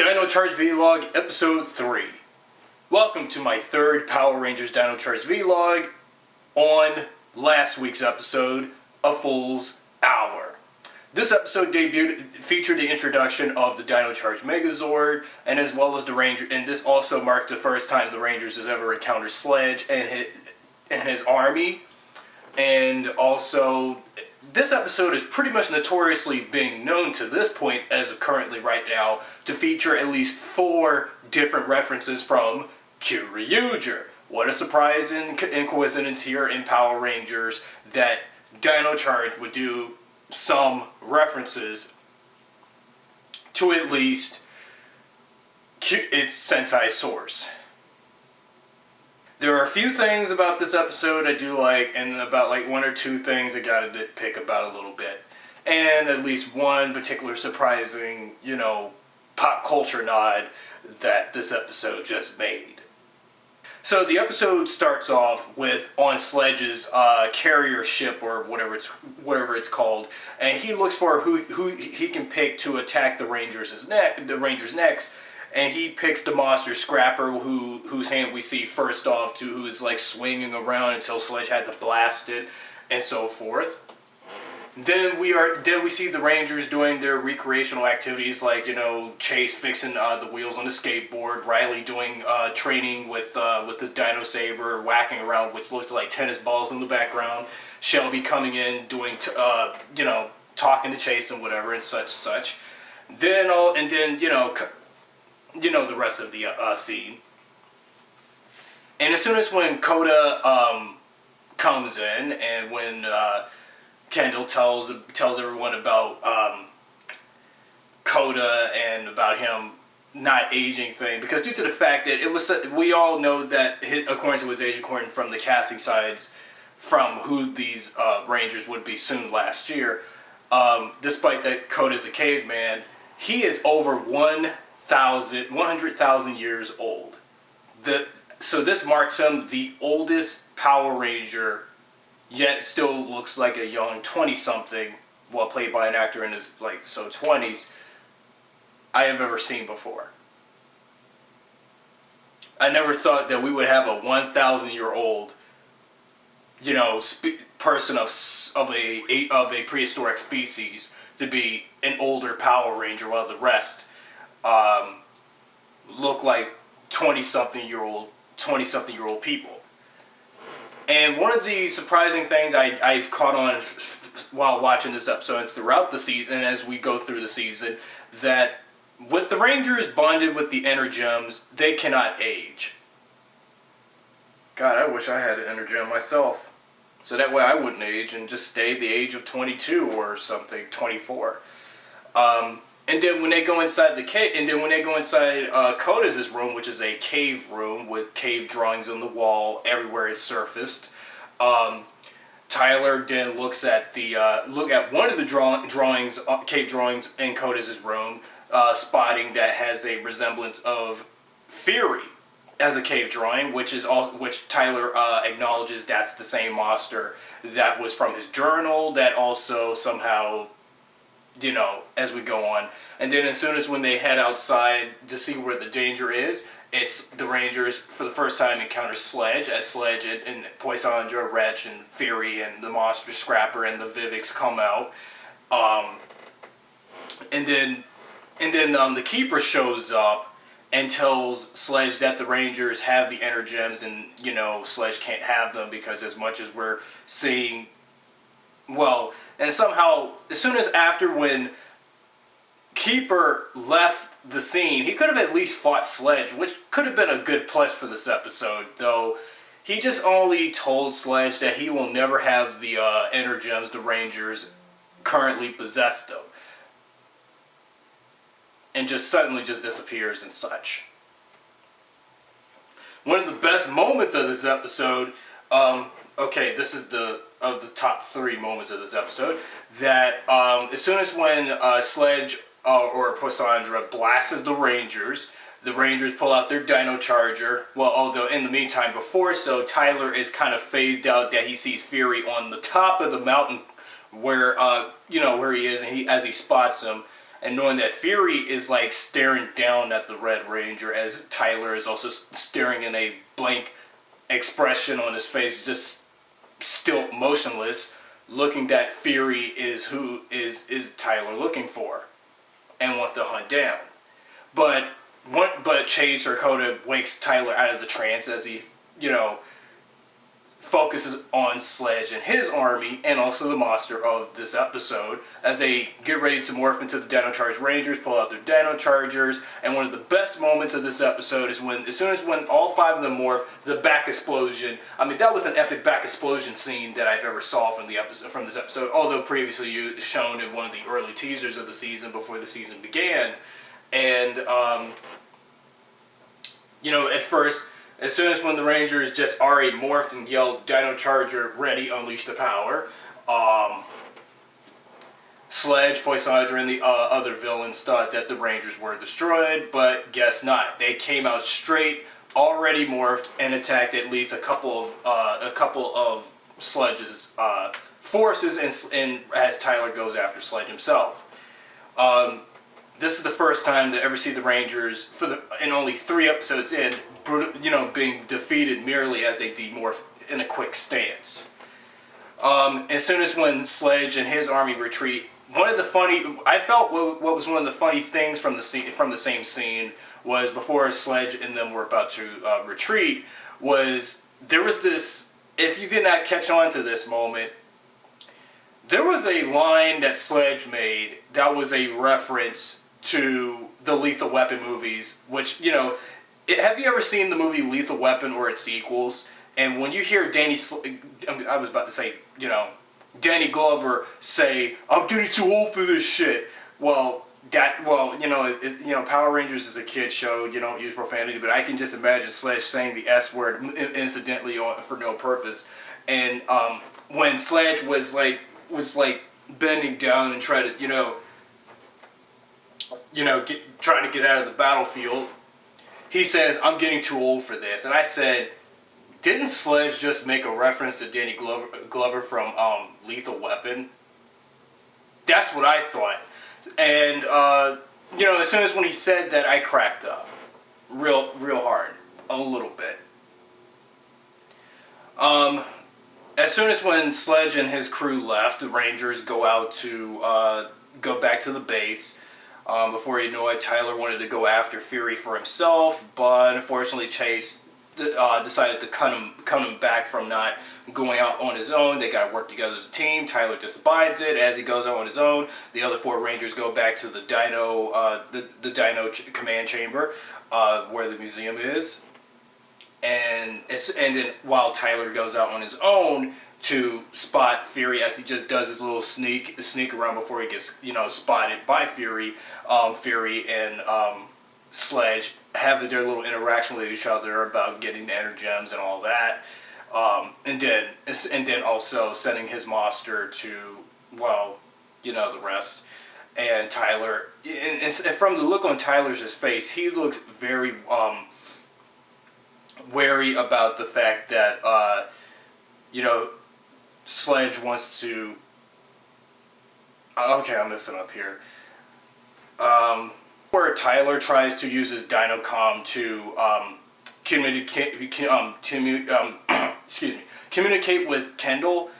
Dino Charge Vlog Episode 3. Welcome to my third Power Rangers Dino Charge Vlog on last week's episode, A Fool's Hour. This episode featured the introduction of the Dino Charge Megazord, and as well as the Ranger, and this also marked the first time the Rangers has ever encountered Sledge and his army. And also, this episode is pretty much notoriously being known to this point, as of currently right now, to feature at least 4 different references from Kyoryuger. What a surprise and coincidence here in Power Rangers that Dino Charge would do some references to at least its Sentai source. There are a few things about this episode I do like, and about like 1 or 2 things I gotta nitpick about a little bit. And at least one particular surprising, pop culture nod that this episode just made. So the episode starts off with on Sledge's carrier ship, or whatever it's called, and he looks for who he can pick to attack the Rangers next. And he picks the monster Scrapper, whose hand we see first off, who's like swinging around until Sledge had to blast it, and so forth. Then we see the Rangers doing their recreational activities, like Chase fixing the wheels on the skateboard, Riley doing training with his Dino Saber, whacking around which looked like tennis balls in the background. Shelby coming in doing talking to Chase and whatever and such. Then the rest of the scene. And as soon as when Coda comes in, and when Kendall tells everyone about Coda and about him not aging thing, because due to the fact that we all know that according to his age, according from the casting sides from who these Rangers would be soon last year, despite that Coda's a caveman, he is over 100,000 years old. So this marks him the oldest Power Ranger, yet still looks like a young 20-something, while played by an actor in his 20s, I have ever seen before. I never thought that we would have a 1,000-year-old, person of a prehistoric species to be an older Power Ranger, while the rest look like 20-something-year-old people. And one of the surprising things I've caught on while watching this episode and throughout the season, as we go through the season, that with the Rangers bonded with the Energems, they cannot age. God, I wish I had an Energem myself, so that way I wouldn't age and just stay the age of 22 or something, 24. And then when they go inside the cave, Coda's room, which is a cave room with cave drawings on the wall everywhere it's surfaced, Tyler then looks at one of the cave drawings in Coda's room, spotting that has a resemblance of Fury as a cave drawing, which Tyler acknowledges that's the same monster that was from his journal, that also somehow, as we go on. And then as soon as when they head outside to see where the danger is, it's the Rangers for the first time encounter Sledge, as Sledge and Poisandra, Wretch, and Fury, and the monster Scrapper, and the Vivix come out. And then the Keeper shows up and tells Sledge that the Rangers have the Energems, and Sledge can't have them because as much as we're seeing, and somehow, as soon as after when Keeper left the scene, he could have at least fought Sledge, which could have been a good plus for this episode, though he just only told Sledge that he will never have the Energems the Rangers currently possess them. And just suddenly just disappears and such. One of the best moments of this episode, this is of the top 3 moments of this episode, that as soon as when Sledge or Poisandra blasts the Rangers pull out their Dino Charger. Well, although in the meantime, before so, Tyler is kind of phased out that he sees Fury on the top of the mountain where he is, and as he spots him, and knowing that Fury is like staring down at the Red Ranger as Tyler is also staring in a blank expression on his face, just still motionless, looking that Fury is who is Tyler looking for and want to hunt down. But Chase or Coda wakes Tyler out of the trance as he, focuses on Sledge and his army, and also the monster of this episode, as they get ready to morph into the Dino Charge Rangers, pull out their Dino Chargers. And one of the best moments of this episode is when, as soon as when all 5 of them morph, the back explosion. I mean, that was an epic back explosion scene that I've ever saw from this episode, although previously shown in one of the early teasers of the season before the season began. And at first, as soon as when the Rangers just already morphed and yelled, Dino Charger, ready, unleash the power, Sledge, Poisandra, and the other villains thought that the Rangers were destroyed, but guess not. They came out straight, already morphed, and attacked at least a couple of Sledge's forces, and as Tyler goes after Sledge himself. This is the first time to ever see the Rangers, in only 3 episodes in, being defeated merely as they demorph in a quick stance. As soon as when Sledge and his army retreat, I felt what was one of the funny things from the same scene was before Sledge and them were about to retreat, was there was this, if you did not catch on to this moment, there was a line that Sledge made that was a reference to the Lethal Weapon movies, which, have you ever seen the movie Lethal Weapon or its sequels? And when you hear Danny Glover say, "I'm getting too old for this shit," Power Rangers is a kid show, you don't use profanity, but I can just imagine Sledge saying the S word incidentally for no purpose. And when Sledge was bending down and trying to, trying to get out of the battlefield, he says, "I'm getting too old for this." And I said, didn't Sledge just make a reference to Danny Glover from Lethal Weapon? That's what I thought. And, as soon as when he said that, I cracked up. Real hard. A little bit. As soon as when Sledge and his crew left, the Rangers go out to go back to the base. Before you know it, Tyler wanted to go after Fury for himself, but unfortunately Chase decided to cut him back from not going out on his own. They got to work together as a team. Tyler just abides it. As he goes out on his own, the other 4 Rangers go back to the Dino command chamber, where the museum is. And then while Tyler goes out on his own to spot Fury, as he just does his little sneak around before he gets spotted by Fury, Fury and Sledge have their little interaction with each other about getting the Energems and all that, and then also sending his monster to the rest. And Tyler, and from the look on Tyler's face, he looks very wary about the fact that Sledge wants to. Okay, I'm messing up here. Where Tyler tries to use his Dinocom to communicate with Kendall.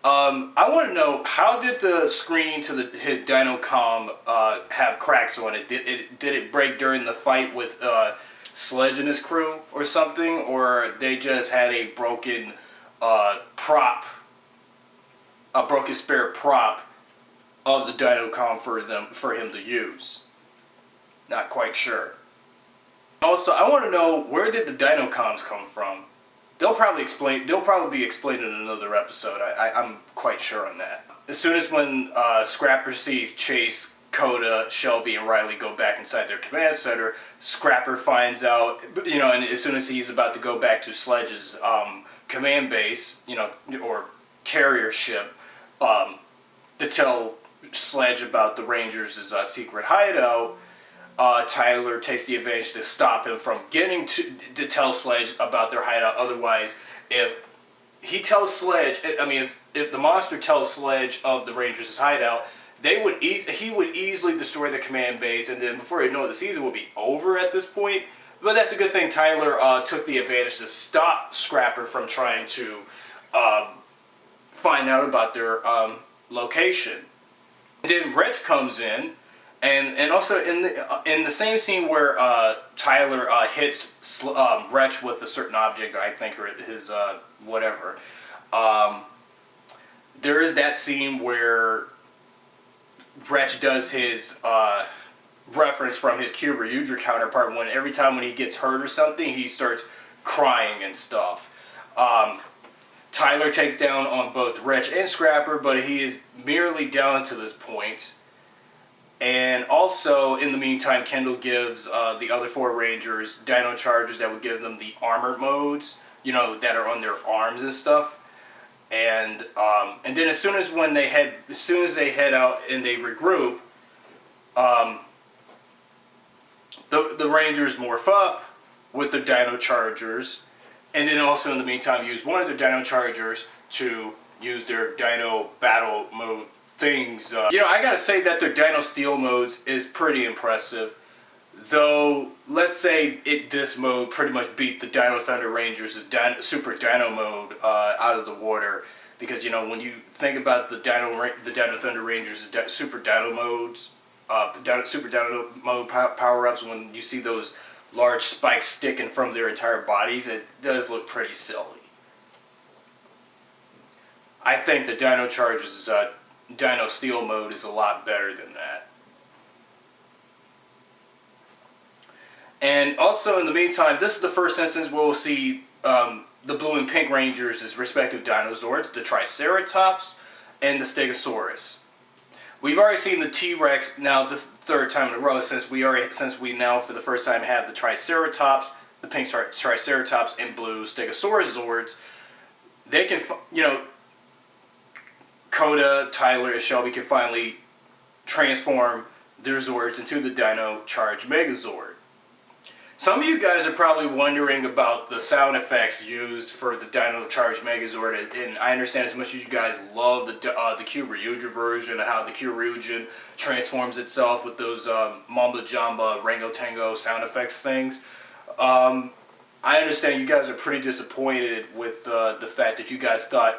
I want to know, how did the screen to his Dinocom have cracks on it? Did it break during the fight with Sledge and his crew or something, or they just had a broken spare prop of the Dinocom for him to use? Not quite sure. Also, I want to know, where did the Dinocoms come from? They'll probably be explained in another episode. I'm quite sure on that. As soon as when Scrapper sees Chase, Coda, Shelby, and Riley go back inside their command center, Scrapper finds out, and as soon as he's about to go back to Sledge's command base, or carrier ship, to tell Sledge about the Rangers' secret hideout, Tyler takes the advantage to stop him from getting to tell Sledge about their hideout. Otherwise, if he tells Sledge, if the monster tells Sledge of the Rangers' hideout, he would easily destroy the command base, and then before you know it, the season will be over at this point. But that's a good thing. Tyler took the advantage to stop Scrapper from trying to find out about their location. Then Wretch comes in, and also in the same scene where Tyler hits Wretch with a certain object, I think, or his whatever. There is that scene where Wretch does his reference from his Kyryuger counterpart when every time when he gets hurt or something, he starts crying and stuff. Tyler takes down on both Wretch and Scrapper, but he is merely down to this point. And also, in the meantime, Kendall gives the other 4 Rangers Dino Charges that would give them the armored modes, you know, that are on their arms and stuff. And then as soon as they head out and they regroup, the Rangers morph up with the Dino Chargers, and then also in the meantime use one of their Dino Chargers to use their Dino Battle mode things. You know, I gotta say that their Dino Steel modes is pretty impressive. Though, let's say this mode pretty much beat the Dino Thunder Rangers' Super Dino mode out of the water. Because, you know, when you think about the Dino Thunder Rangers' Super Dino modes, Super Dino mode power-ups, when you see those large spikes sticking from their entire bodies, it does look pretty silly. I think the Dino Charge's Dino Steel mode is a lot better than that. And also, in the meantime, this is the first instance where we'll see the Blue and Pink Rangers' as respective Dinozords, the Triceratops and the Stegosaurus. We've already seen the T-Rex now this third time in a row since we now for the first time have the Triceratops, the Pink Triceratops and Blue Stegosaurus Zords. They can, you know, Coda, Tyler, and Shelby can finally transform their Zords into the Dino Charge Megazord. Some of you guys are probably wondering about the sound effects used for the Dino Charge Megazord, and I understand as much as you guys love the Kyryuger version and how the Kyryugen transforms itself with those Mamba Jamba, Rango Tango sound effects things. I understand you guys are pretty disappointed with the fact that you guys thought,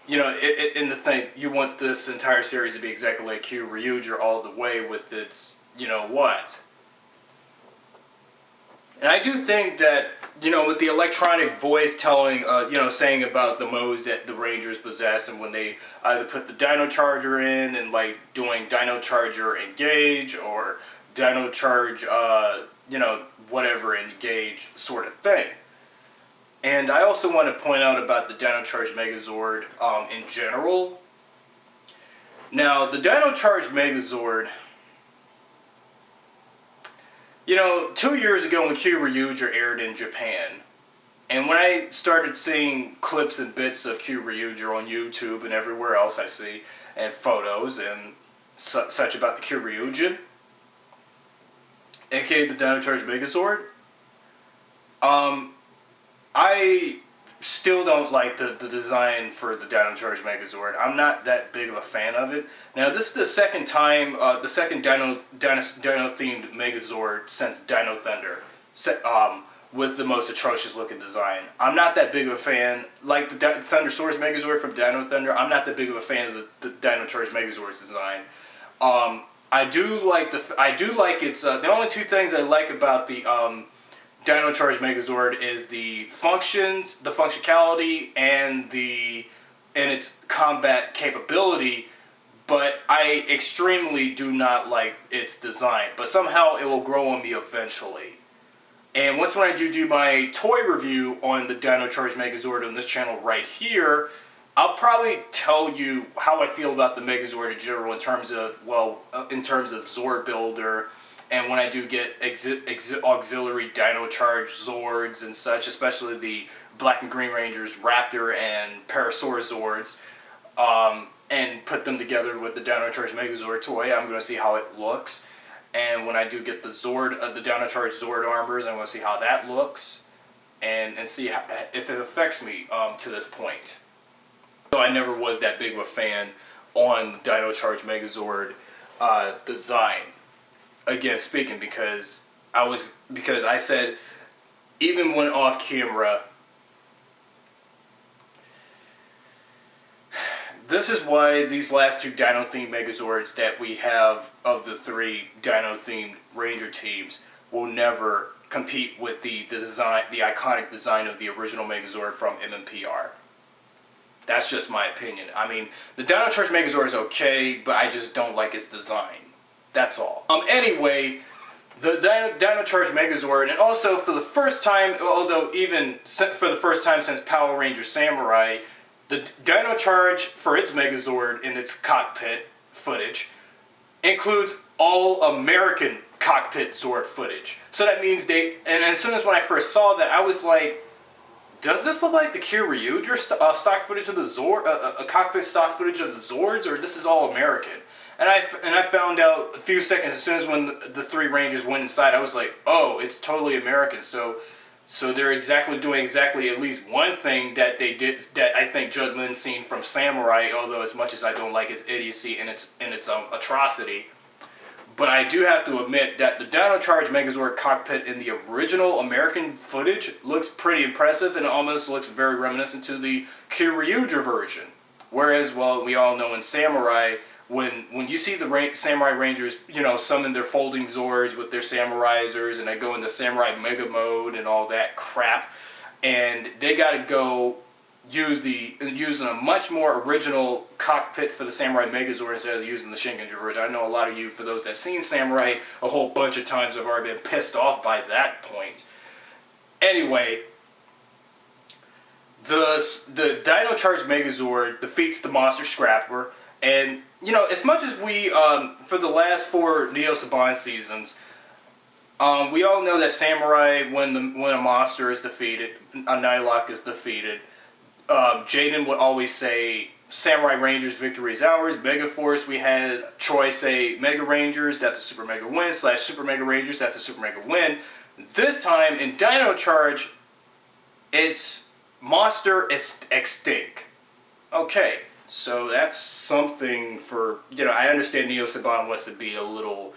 you know, in the thing, you want this entire series to be exactly like Kyryuger all the way with its, you know what. And I do think that, you know, with the electronic voice telling, you know, saying about the modes that the Rangers possess, and when they either put the Dino Charger in and like doing Dino Charger Engage or Dino Charge, you know, whatever Engage sort of thing. And I also want to point out about the Dino Charge Megazord in general. Now, the Dino Charge Megazord, you know, 2 years ago when Kyryuger aired in Japan, and when I started seeing clips and bits of Kyryuger on YouTube and everywhere else I see, and photos and such about the Kyryugen, aka the Dino Charge Megazord, I still don't like the design for the Dino Charge Megazord. I'm not that big of a fan of it. Now, this is the second time, the second Dino-themed Megazord since Dino Thunder, with the most atrocious looking design. I'm not that big of a fan. Like the Thundersaurus Megazord from Dino Thunder, I'm not that big of a fan of the Dino Charge Megazord's design. I do like its. The only two things I like about the Dino Charge Megazord is the functions, the functionality, and its combat capability, but I extremely do not like its design. But somehow it will grow on me eventually. And once when I do my toy review on the Dino Charge Megazord on this channel right here, I'll probably tell you how I feel about the Megazord in general in terms of, well, in terms of Zord Builder. And when I do get auxiliary Dino Charge Zords and such, especially the Black and Green Rangers, Raptor and Parasaur Zords, and put them together with the Dino Charge Megazord toy, I'm going to see how it looks. And when I do get the the Dino Charge Zord armors, I'm going to see how that looks, and see if it affects me to this point. So I never was that big of a fan on the Dino Charge Megazord design. Again, speaking because I said even when off camera, this is why these last two Dino themed Megazords that we have of the three Dino themed Ranger teams will never compete with the design, the iconic design of the original Megazord from MMPR. That's just my opinion. I mean, the Dino Charge Megazord is okay, but I just don't like its design. That's all. Anyway, the Dino Charge Megazord, and also for the first time, although even for the first time since Power Ranger Samurai, the Dino Charge for its Megazord in its cockpit footage includes all American cockpit Zord footage. So that means and as soon as when I first saw that, I was like, does this look like the Kyryuger stock footage of the Zord, a cockpit stock footage of the Zords, or this is all American? And I found out a few seconds as soon as when the three Rangers went inside, I was like, oh, it's totally American. So they're doing exactly at least one thing that they did, that I think Judd Lynn's seen from Samurai, although as much as I don't like its idiocy and its atrocity. But I do have to admit that the Dino Charge Megazord cockpit in the original American footage looks pretty impressive and almost looks very reminiscent to the Kyryuger version. Whereas, well, we all know in Samurai, when you see the Samurai Rangers, you know, summon their folding Zords with their Samurizers, and they go into Samurai Mega Mode and all that crap, and they gotta go using a much more original cockpit for the Samurai Megazord instead of using the Shinkenger version. I know a lot of you, for those that have seen Samurai a whole bunch of times, have already been pissed off by that point. Anyway, the Dino Charge Megazord defeats the Monster Scrapper, and you know, as much as we for the last 4 Neo Saban seasons, we all know that Samurai, when a monster is defeated, a Nightlock is defeated, Jaden would always say, Samurai Rangers, victory is ours. Mega Force, we had Troy say, Mega Rangers, that's a Super Mega win, / Super Mega Rangers, that's a Super Mega win. This time, in Dino Charge, it's Monster, it's Extinct. Okay, so that's something for, you know, I understand Neo Saban wants to be a little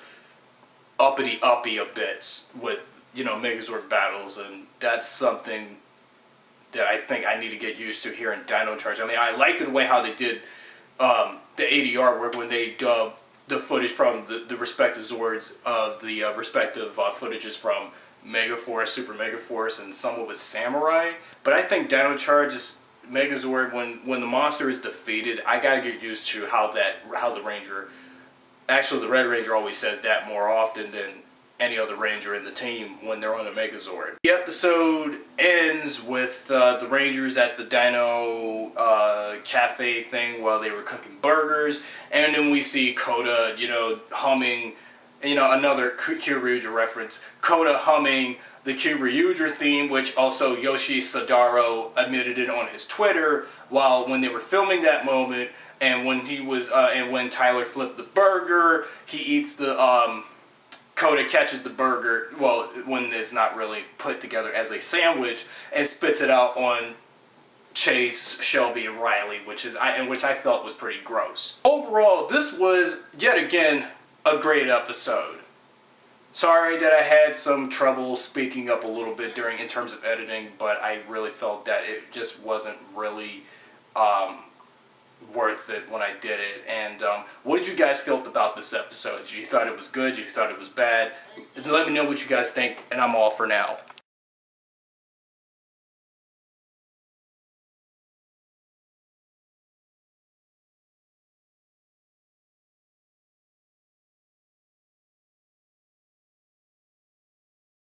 uppity a bit with, you know, Megazord battles, and that's something that I think I need to get used to here in Dino Charge. I mean, I liked the way how they did the ADR work when they dubbed the footage from the respective Zords of the respective footages from Mega Force, Super Mega Force, and somewhat with Samurai. But I think Dino Charge's Megazord, when the monster is defeated, I gotta get used to how the Ranger, actually the Red Ranger always says that more often than any other Ranger in the team when they're on a Megazord. The episode ends with the Rangers at the Dino cafe thing while they were cooking burgers, and then we see Koda, you know, humming, you know, another Kyryuger reference, Koda humming the Kyryuger theme, which also Yoshi Sadaro admitted it on his Twitter when they were filming that moment, and when he was and when Tyler flipped the burger, he eats the Koda catches the burger, well, when it's not really put together as a sandwich, and spits it out on Chase, Shelby, and Riley, which I felt was pretty gross. Overall, this was yet again a great episode. Sorry that I had some trouble speaking up a little bit in terms of editing, but I really felt that it just wasn't really worth it when I did it. And what did you guys feel about this episode? Did you thought it was good? Did you thought it was bad? Let me know what you guys think, and I'm all for now.